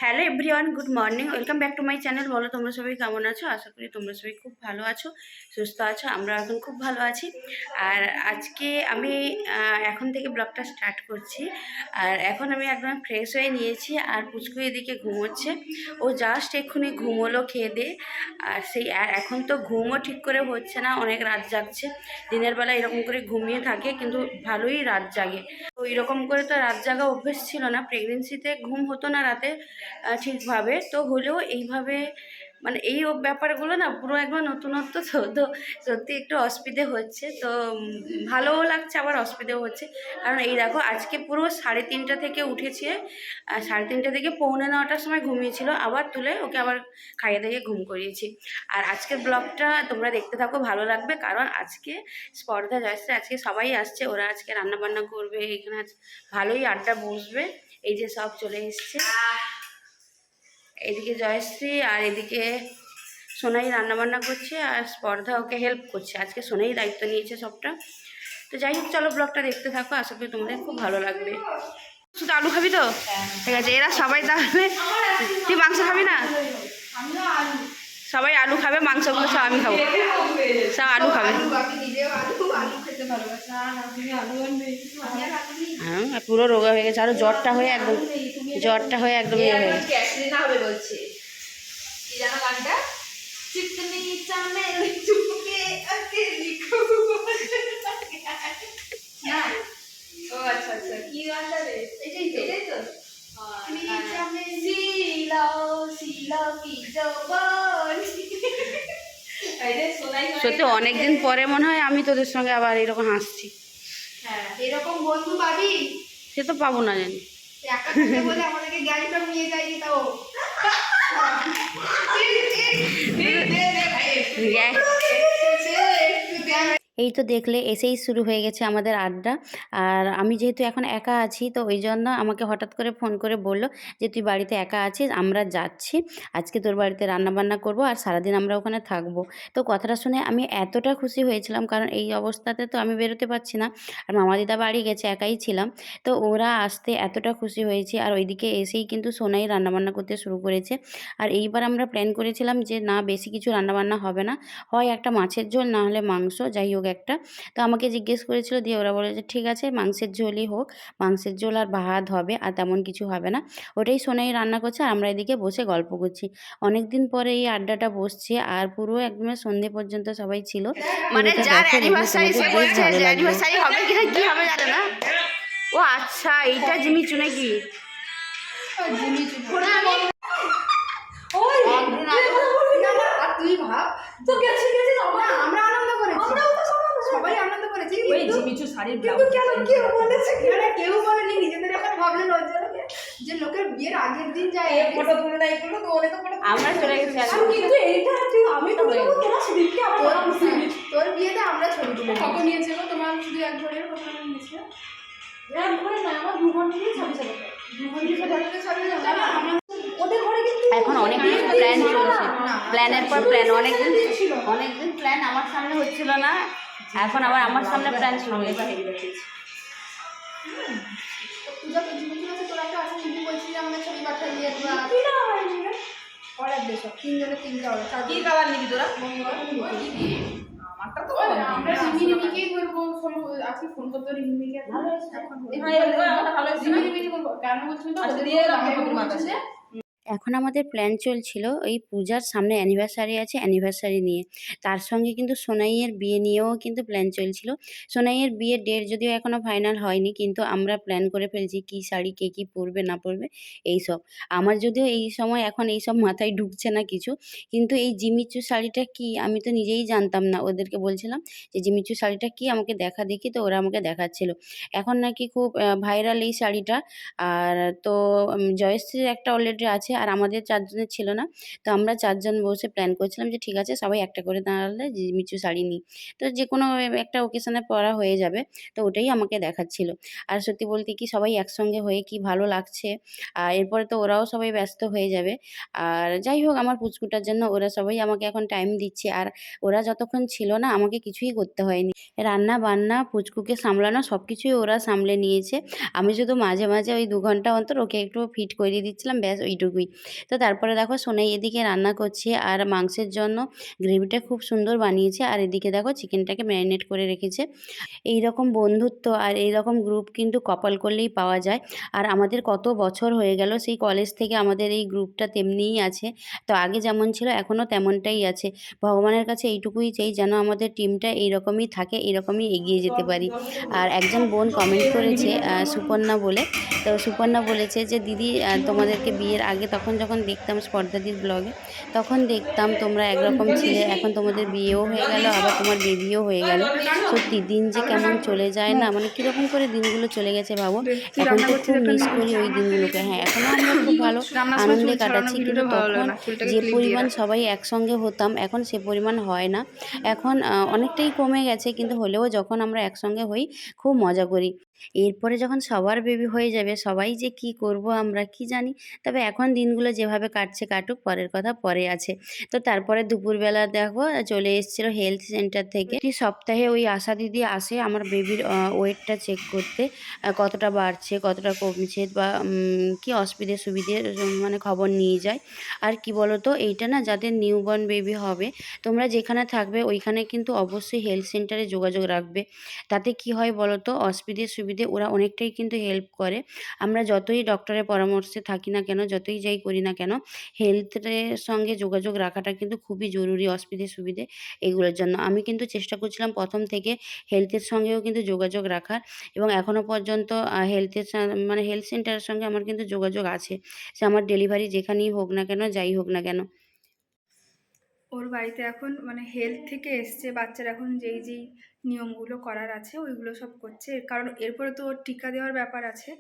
Hello everyone, good morning, welcome back to my channel. বলো তোমরা সবাই কেমন আছো? আশা করি তোমরা সবাই খুব ভালো আছো, সুস্থ আছো। আমরা এখন খুব ভালো আছি। আর আজকে আমি এখন থেকে ব্লগটা স্টার্ট করছি। আর এখন আমি একদম ফ্রেশ হয়ে নিয়েছি, আর পুচকু এদিকে ঘুমোচ্ছে। ও জাস্ট এক্ষুনি ঘুমোলো খেয়ে দিয়ে। আর এখন তো ঘুমও ঠিক করে হচ্ছে না, অনেক রাত জাগছে। দিনের বেলা এরকম করে ঘুমিয়ে থাকে, কিন্তু ভালোই রাত জাগে। তো এরকম করে তো রাত জাগা অভ্যেস ছিল না, প্রেগনেন্সিতে ঘুম হতো না রাতে ঠিকভাবে। তো হলেও এইভাবে মানে এই ব্যাপারগুলো না পুরো একবার নতুনত্ব। তো সত্যি একটু অসুবিধে হচ্ছে, তো ভালোও লাগছে আবার অসুবিধেও হচ্ছে। কারণ এই দেখো, আজকে পুরো 3:30 থেকে উঠেছে, 3:30 থেকে 8:45টার সময় ঘুমিয়েছিল, আবার তুলে ওকে আবার খাইয়ে দিয়ে ঘুম করিয়েছি। আর আজকের ব্লগটা তোমরা দেখতে থাকো, ভালো লাগবে। কারণ আজকে স্পর্ধা, জয়শ্রী আজকে সবাই আসছে, ওরা আজকে রান্নাবান্না করবে, এখানে ভালোই আড্ডা বসবে। এই যে সব চলে এসছে, এদিকে জয়শ্রী আর এদিকে সোনাই রান্নাবান্না করছে, আর স্পর্ধা ওকে হেল্প করছে। আজকে সোনাই দায়িত্ব নিয়েছে সবটা। তো যাই হোক, চলো ব্লগটা দেখতে থাকো, আশা করি তোমাদের খুব ভালো লাগবে। শুধু আলু খাবি তো? ঠিক আছে, এরা সবাই তাহলে, তুই মাংস খাবি না? সবাই আলু খাবে, মাংসগুলো সব আমি খাবো, সব আলু খাবে। হ্যাঁ, পুরো রোগা হয়ে গেছে, আরো জ্বরটা হয়ে একদম ইয়ে হয়ে গেছে। সত্যি অনেকদিন পরে মনে হয় আমি তোদের সঙ্গে আবার এরকম হাসছি। এরকম বন্ধু পাবি? সে তো পাবো না, জানি। একা থাকতে বলে আমাদেরকে গাড়িটা নিয়ে যায়নি তাও। এই তো দেখলে, এসেই শুরু হয়ে গেছে আমাদের আড্ডা। আর আমি যেহেতু এখন একা আছি, তো ওই জন্য আমাকে হঠাৎ করে ফোন করে বললো যে তুই বাড়িতে একা আছিস, আমরা যাচ্ছি আজকে তোর বাড়িতে রান্নাবান্না করব, আর সারাদিন আমরা ওখানে থাকবো। তো কথাটা শুনে আমি এতটা খুশি হয়েছিলাম, কারণ এই অবস্থাতে তো আমি বেরোতে পারছি না, আর মামা দিদা বাড়ি গেছে, একাই ছিলাম। তো ওরা আসতে এতটা খুশি হয়েছে। আর ওইদিকে এসেই কিন্তু সোনাই রান্নাবান্না করতে শুরু করেছে। আর এইবার আমরা প্ল্যান করেছিলাম যে না, বেশি কিছু রান্নাবান্না হবে না, হয় একটা মাছের ঝোল, না হলে মাংস, যাই হোক একটা। তো আমাকে জিজ্ঞেস করেছিল, দিয়ে ওরা বলে যে ঠিক আছে, মাংসের ঝোলই হোক, মাংসের ঝোল আর ভাত হবে, আর তেমন কিছু হবে না। ওটাই সোনাই রান্না করছে, আর আমরা এদিকে বসে গল্প করছি। অনেক দিন পরে এই আড্ডাটা বসছে, আর পুরো একদম সন্ধ্যে পর্যন্ত সবাই ছিল। মানে যার অ্যানিভার্সারি সে বেশ বলছে ভালো যে লাগবে। অ্যানিভার্সারি হবে কিনা কি হবে জানে না। ও আচ্ছা, এইটা জিমিচু নাকি? আর তুই ভাব তো গেছিস আমরা আনন্দ করেছি, সবাই আনন্দ করেছি। ওই জিমিচু শাড়ির কিন্তু কেন কেউ বলেছে, কেউ বলেনি, নিজেদের এখন ভাবলে লজ্জা লাগে যে লোকের বিয়ের আগের দিন যায় ফটো তুলে নাই করলো তো ওরে তো ফটো আমরা চলে গেছি। কিন্তু এইটা তুই আমি তো বলবো তোরা স্লিপকে আমার তোর বিয়েতে আমরা ছবি তুলে কত নিয়েছে গো তোমার? শুধু এক ঘরের কত নিয়েছে? এক ঘরে না, আমার 2 ঘন্টা নিয়ে 26,000 টাকা। 2 ঘন্টা 26,000 টাকা আমার ওদের ঘরে কিন্তু এখন অনেকদিন প্ল্যান চলছে, প্ল্যানের পর প্ল্যান, অনেকদিন প্ল্যান আমার সামনে হচ্ছিল না, এখন আবার আমার সামনে প্ল্যান শুরু হয়েছে। পূজা কিছু আছে, তোরা তো আসলে কিন্তু বলছিস যে আমাদের ছবি পাঠিয়ে দিয়ে তোরা কি না হয়নি রে? অর্ডার দে, সব তিনজনে তিনটা অর্ডার। কি কালার নিবি তোরা? আমারটা তো আমরা রিমিনিমিকেই বলবো, ফোন আজকে ফোন করতে রিমিনিমিকে ভালো আছে এখন। হ্যাঁ, ভালো আছে রিমিনিমিকে বলবো কেন বলছিস তো ওদের দিয়ে বলছে। এখন আমাদের প্ল্যান চলছিল এই পূজার সামনে অ্যানিভার্সারি আছে, অ্যানিভার্সারি নিয়ে, তার সঙ্গে কিন্তু সোনাইয়ের বিয়ে নিয়েও কিন্তু প্ল্যান চলছিল। সোনাইয়ের বিয়ের ডেট যদিও এখনও ফাইনাল হয়নি, কিন্তু আমরা প্ল্যান করে ফেলছি কী শাড়ি কে কী পরবে না পরবে এইসব। আমার যদিও এই সময় এখন এইসব মাথায় ঢুকছে না কিছু, কিন্তু এই জিমিচু শাড়িটা কি আমি তো নিজেই জানতাম না। ওদেরকে বলছিলাম যে জিমিচু শাড়িটা কি, আমাকে দেখা দেখি, তো ওরা আমাকে দেখাচ্ছিল। এখন নাকি খুব ভাইরাল এই শাড়িটা। আর তো জয়শ্রীর একটা অলরেডি আছে, আর আমাদের 4 জনের ছিল না। তো আমরা 4 জন বসে প্ল্যান করছিলাম যে ঠিক আছে, সবাই একটা করে দাঁড়ালে জিমিচু শাড়ি নিই, তো যে কোনো একটা ওকেশনে পরা হয়ে যাবে। তো ওটাই আমাকে দেখাচ্ছিল। আর সত্যি বলতে কি, সবাই একসঙ্গে হয়ে কি ভালো লাগছে। আর এরপরে তো ওরাও সবাই ব্যস্ত হয়ে যাবে। আর যাই হোক, আমার পুচকুটার জন্য ওরা সবাই আমাকে এখন টাইম দিচ্ছে। আর ওরা যতক্ষণ ছিল না, আমাকে কিছুই করতে হয়নি, রান্না বান্না, পুচকুকে সামলানো সব কিছুই ওরা সামলে নিয়েছে। আমি শুধু মাঝে মাঝে ওই 2 ঘন্টা অন্তর ওকে একটু ফিট করিয়ে দিচ্ছিলাম, ব্যাস ওইটুকুই। করি। তো তারপরে দেখো সোনাই এদিকে রান্না করছে আর মাংসের জন্য গ্রেভিটা খুব সুন্দর বানিয়েছে, আর এদিকে দেখো চিকেনটাকে ম্যারিনেট করে রেখেছে। এই রকম বন্ধুত্ব আর এই রকম গ্রুপ কিন্তু কপাল করলেই পাওয়া যায়। আর আমাদের কত বছর হয়ে গেল সেই কলেজ থেকে আমাদের এই গ্রুপটা তেমনিই আছে। তো আগে যেমন ছিল এখনও তেমনটাই আছে। ভগবানের কাছে এইটুকুই চাই যেন আমাদের টিমটা এইরকমই থাকে, এইরকমই এগিয়ে যেতে পারি। আর একজন বোন কমেন্ট করেছে সুপর্ণা বলে, তো সুপর্ণা বলেছে যে দিদি তোমাদেরকে বিয়ের আগে তখন যখন দেখতাম স্পর্ধাদির ব্লগে, তখন দেখতাম তোমরা একরকম ছিলে, এখন তোমাদের বিয়েও হয়ে গেল আবার তোমার বেবিও হয়ে গেল। সত্যি দিন যে কেমন চলে যায় না, মানে কীরকম করে দিনগুলো চলে গেছে ভাবো। এখন তো খুব মিস করি ওই দিনগুলোকে। হ্যাঁ, এখনও আমরা খুব ভালো আনন্দে কাটাচ্ছি, কিন্তু তখন যে পরিমাণ সবাই একসঙ্গে হতাম এখন সে পরিমাণ হয় না। এখন অনেকটাই কমে গেছে, কিন্তু হলেও যখন আমরা একসঙ্গে হই খুব মজা করি। এরপরে যখন সবার বেবি হয়ে যাবে সবাই যে কি করব আমরা কি জানি। তবে এখন দিনগুলো যেভাবে কাটছে কাটুক, পরের কথা পরে আছে। তো তারপরে দুপুরবেলা দেখো চলে এসেছিলো হেলথ সেন্টার থেকে। প্রতি সপ্তাহে ওই আশা দিদি আসে আমার বেবির ওয়েটটা চেক করতে, কতটা বাড়ছে কতটা কমছে বা কি অসুবিধে সুবিধে মানে খবর নিয়ে যায়। আর কি বলো তো, এইটা না যাদের নিউবর্ন বেবি হবে তোমরা যেখানে থাকবে ওইখানে কিন্তু অবশ্যই হেলথ সেন্টারে যোগাযোগ রাখবে। তাতে কি হয় বলো তো, অসুবিধে সুবিধে ওরা অনেকটাই কিন্তু হেল্প করে। আমরা যতই ডক্টরের পরামর্শে থাকি না কেন, যতই যাই করি না কেন, হেলথের সঙ্গে যোগাযোগ রাখাটা কিন্তু খুবই জরুরি অসুবিধে সুবিধে এগুলোর জন্য। আমি কিন্তু চেষ্টা করছিলাম প্রথম থেকে হেলথের সঙ্গেও কিন্তু যোগাযোগ রাখার, এবং এখনও পর্যন্ত মানে হেলথ সেন্টারের সঙ্গে আমার কিন্তু যোগাযোগ আছে। সে আমার ডেলিভারি যেখানেই হোক না কেন, যাই হোক না কেন। ওর বাড়িতে এখন মানে হেলথ থেকে এসছে, বাচ্চার এখন যেই যেই নিয়মগুলো করার আছে ওইগুলো সব করছে, কারণ এরপরে তো ওর টিকা দেওয়ার ব্যাপার আছে।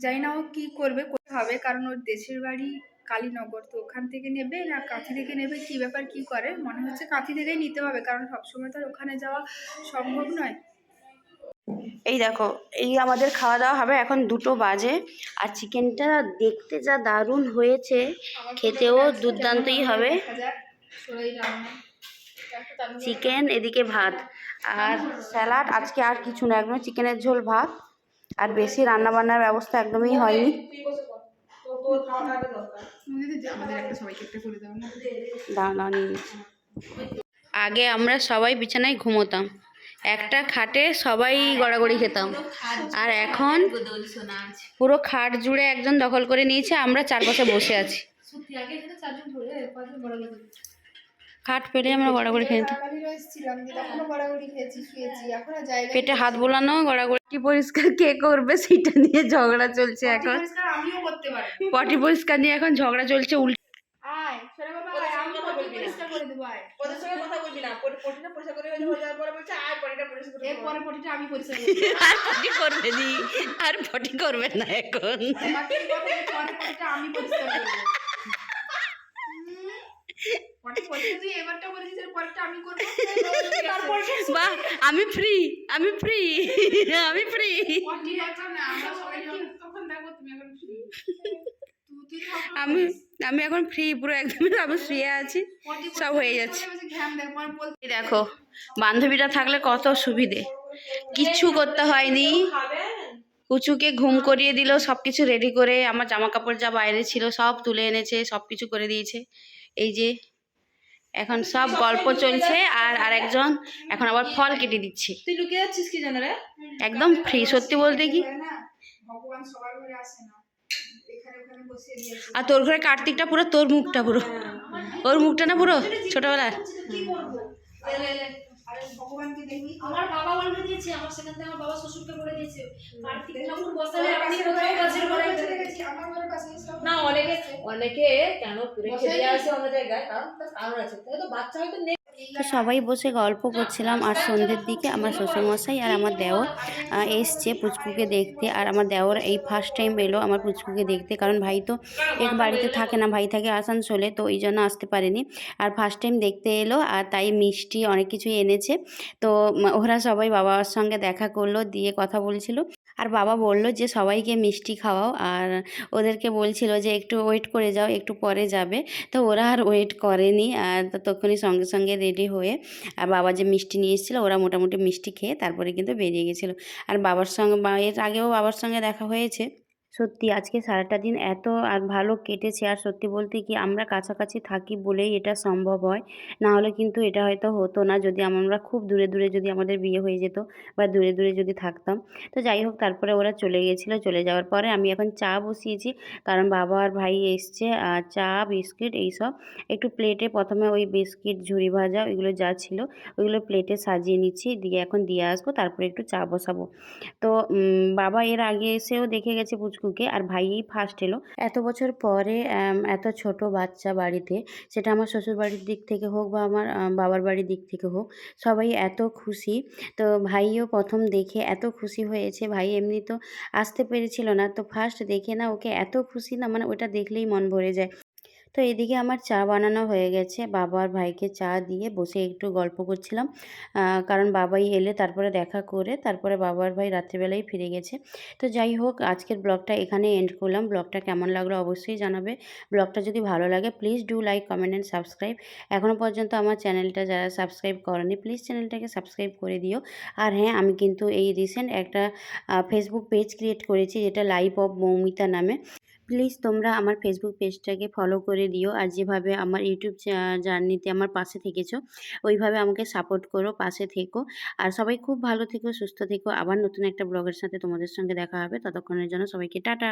জানি না ও কী করবে, করতে হবে, কারণ ওর দেশের বাড়ি কালীনগর, তো ওখান থেকে নেবে না কাঁথি থেকে নেবে, কী ব্যাপার কী করে, মনে হচ্ছে কাঁথি থেকেই নিতে হবে, কারণ সবসময় তো আর ওখানে যাওয়া সম্ভব নয়। এই দেখো এই আমাদের খাওয়া দাওয়া হবে, এখন 2টো বাজে। আর চিকেনটা দেখতে যা দারুণ হয়েছে, খেতেও দুর্দান্তই হবে। চিকেন, এদিকে ভাত আর স্যালাড, আজকে আর কিছু না, একদম চিকেনের ঝোল ভাত, আর বেশি রান্নাবান্নার ব্যবস্থা একদমই হয়নি। দাঁড়া নিয়ে নিচ্ছি। আগে আমরা সবাই বিছানায় ঘুমোতাম, একটা খাটে সবাই গড়াগড়ি খেতাম, আর এখন পুরো খাট জুড়ে একজন দখল করে নিয়েছে, আমরা চারপাশে বসে আছি। খাট পেলে আমরা গড়াগড়ি খেয়ে নিতাম, পেটে হাত বোলানো গড়াগড়ি। পটি পরিষ্কার কে করবে সেটা নিয়ে ঝগড়া চলছে এখন। আমিও করতে পারি। পটি পরিষ্কার নিয়ে এখন ঝগড়া চলছে উল্টো। আয় সোনা বাবা, আমি পটি পরিষ্কার করে দেবো। আয়, ওদের সঙ্গে কথা বলবি না, পটিটা পরিষ্কার করে হয়ে যাওয়ার পরে বলছে আয় পটিটা পরিষ্কার করে এর পরে পটিটা আমি পরিষ্কার করব। আর পটি করবে নি, আর পটি করবে না এখন। আমাকে কথা পরে পটিটা আমি পরিষ্কার করব। পটি পরিষ্কার তুই এবারটা করেছিস, এর পরেরটা আমি করব। তারপর বাহ, আমি ফ্রি, আমি ফ্রি, আমি ফ্রি। পটি বাঁচাও না, আমরা সবাই তখন দেখো তুমি এখন ফ্রি। তুই আমি আমি এখন ফ্রি, পুরো একদম আমি শুয়ে আছি, সব হয়ে যাচ্ছে। ঘ্যাম দেখ মানে বল। এই দেখো বান্ধবীরা থাকলে কত সুবিধে, কিচ্ছু করতে হয়নি, কুচুকে ঘুম করিয়ে দিল, সব কিছু রেডি করে, আমার জামা কাপড় যা বাইরে ছিল সব তুলে এনেছে, সব কিছু করে দিয়েছে। এই যে এখন সব গল্প চলছে, আর আরেকজন এখন আবার ফল কেটে দিচ্ছে। তুই লুকিয়ে যাচ্ছিস কি জানো রে? একদম ফ্রি, সত্যি বলতে কি। ভগবান সবার ঘরে আসে না, এখানে ওখানে বসিয়ে দিয়েছে। আর তোর ঘরে কার্তিকটা পুরো তোর মুখটা, পুরো ওর মুখটা না পুরো ছোটবেলার। কি করবো? আরে ভগবানকে দেখবি। আমার বাবা বলে দিয়েছে, আমার সেখান থেকে আমার বাবা শ্বশুরকে বলে দিয়েছে কার্তিক ঠাকুর বসালে আমি কোথাও গাছের গোড়ায় দেখেছি, আমার ঘরে পাশে সব না। অনেকে কেন রেখে দিয়ে আসে অন্য জায়গায়, কারণ তার কারণ আছে, তাই তো বাচ্চা হয়তো নেই। তো সবাই বসে গল্প করছিলাম, আর সন্ধ্যের দিকে আমার শ্বশুরমশাই আর আমার দেওর এসছে পুচকুকে দেখতে। আর আমার দেওর এই ফার্স্ট টাইম এলো আমার পুচকুকে দেখতে, কারণ ভাই তো এক বাড়িতে থাকে না, ভাই থাকে আসানসোলে, তো এই জন্য আসতে পারেনি। আর ফার্স্ট টাইম দেখতে এলো, আর তাই মিষ্টি অনেক কিছুই এনেছে। তো ওরা সবাই বাবার সঙ্গে দেখা করলো, দিয়ে কথা বলছিল। আর বাবা বলল যে সবাইকে মিষ্টি খাওয়াও, আর ওদেরকে বলছিল যে একটু ওয়েট করে যাও, একটু পরে যাবে। তো ওরা আর ওয়েট করেনি, আর ততক্ষণই সঙ্গে সঙ্গে রেডি হয়ে আর বাবা যে মিষ্টি নিয়ে এসেছিলো ওরা মোটামুটি মিষ্টি খেয়ে তারপরে কিন্তু বেরিয়ে গেছিলো। আর বাবার সঙ্গে এর আগেও বাবার সঙ্গে দেখা হয়েছে, সত্যি আজকে সারাটা দিন এত আর ভালো কেটেছে, আর সত্যি বলতে কি আমরা কাছাকাছি থাকি বলেই এটা সম্ভব হয়। না হলে কিন্তু এটা হয়তো হতো না, যদি আমরা খুব দূরে, দূরে যদি আমাদের বিয়ে হয়ে যেত বা দূরে, দূরে যদি থাকতাম। তো যাই হোক, তারপরে ওরা চলে গিয়েছিল। চলে যাওয়ার পরে আমি এখন চা বসিয়েছি। কারণ বাবা আর ভাই এসছে। চা, বিস্কিট এইসব একটু প্লেটে, প্রথমে ওই বিস্কিট, ঝুরি ভাজা এগুলো যা ছিল ওইগুলো প্লেটে সাজিয়ে নিচ্ছি। দিয়ে এখন দিয়ে আসবো, তারপরে একটু চা বসাবো। তো বাবা এর আগে এসেও দেখে গেছে পুচকুকে, আর ভাইই ফার্স্ট এলো। এত বছর পরে এত ছোট বাচ্চা বাড়িতে, সেটা আমার শ্বশুরবাড়ির দিক থেকে হোক বা আমার বাবার বাড়ির দিক থেকে হোক, সবাই এত খুশি। তো ভাইও প্রথম দেখে এত খুশি হয়েছে। ভাই এমনি তো আসতে পেরেছিল না। তো ফার্স্ট দেখে না ওকে এত খুশি না, মানে ওটা দেখলেই মন ভরে যায়। তো এদিকে আমার চা বানানো হয়ে গেছে। বাবা আর ভাইকে চা দিয়ে বসে একটু গল্প করছিলাম। কারণ বাবাই এলে তারপরে দেখা করে তারপরে বাবা আর ভাই রাত্রিবেলাই ফিরে গেছে। তো যাই হোক, আজকের ব্লগটা এখানে এন্ড করলাম। ব্লগটা কেমন লাগলো অবশ্যই জানাবে। ব্লগটা যদি ভালো লাগে please do like, comment and subscribe. এখনও পর্যন্ত আমার চ্যানেলটা যারা সাবস্ক্রাইব করেনি প্লিজ চ্যানেলটাকে সাবস্ক্রাইব করে দিও। আর হ্যাঁ, আমি কিন্তু এই রিসেন্ট একটা ফেসবুক পেজ ক্রিয়েট করেছি, যেটা লাইফ অফ মৌমিতা নামে। প্লিজ তোমরা আমার ফেসবুক পেজটাকে ফলো করে দিও। আর যেভাবে আমার ইউটিউব জার্নিতে আমার পাশে থেকেছো, ওইভাবে আমাকে সাপোর্ট করো, পাশে থেকো। আর সবাই খুব ভালো থেকো, সুস্থ থেকো। আবার নতুন একটা ব্লগের সাথে তোমাদের সঙ্গে দেখা হবে। ততক্ষণের জন্য সবাইকে টাটা।